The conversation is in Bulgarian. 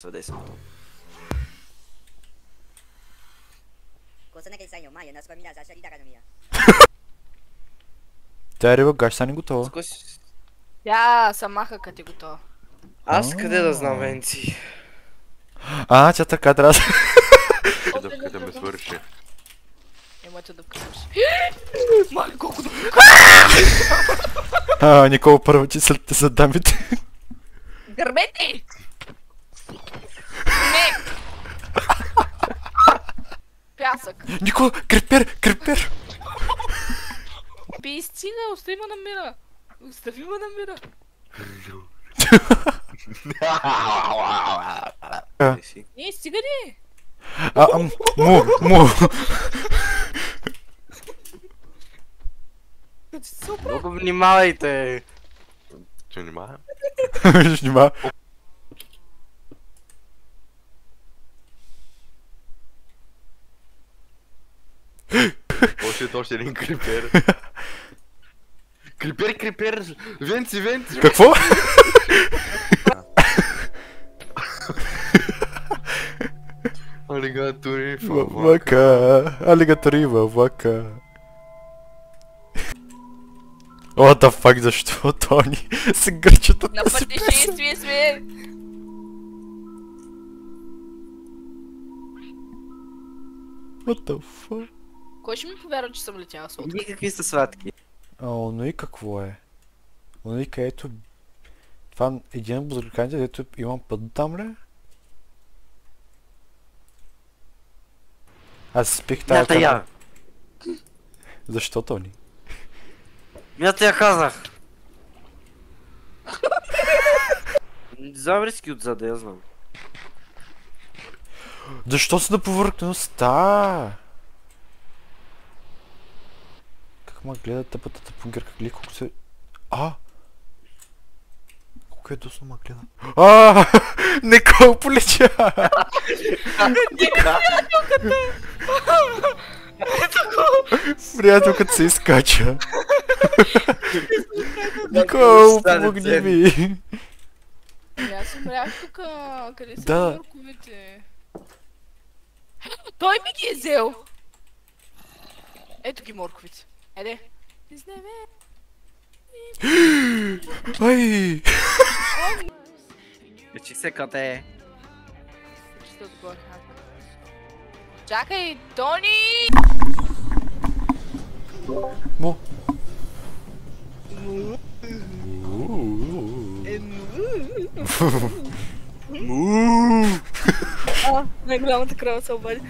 Svede se to. Cosa che sai ormai è una squadra lascia di dare mia. Дерево, гаш са ни готово. Скоси. Я самаха като е готова. Аз къде да знам, Венци? А, тя така трябва да... Дъвката ме свърши. Моята дъвка свърши. Мали, колко дъвка! Никола първо ти след те за дамите. Гърбете! Не! Пясък. Никола, крепер! Пи, стига, остави ме на мира. Остави ме на мира. Не, стига ли? Му. Много внимавайте! Че внимавам? Внимава. Още един крипер. Крипер! Венци! Какво? Алигатори Във влака. Алигатори във влака. What the fuck, защо Тони се гърчат от На тази пътешествие сме! What the fuck? Кой ще ми повярва, че съм летяла с Вие какви са сладки? Но и какво е? Но и където... Това е един от бузърканите, дето имам път до там ли? Аз спих тази Мята я! Защо, Тони? Мята я казах! Заврески отзад, я знам. Защо си на повърхността? Как ма гледа тъпата пунгерка, гледа колко се... Колко е досно ма гледа. Никол полеча! Приятелката се изкача. Никол, помогни ми! Аз умрях тук, къде са Да. морковите? Той ми ги е взел! Ето ги морковите. Еде. Изнеме. Ай! Качи се, коте! Чисто отгоре. Чакай, Тони! Му. Най-голямата крава се обади.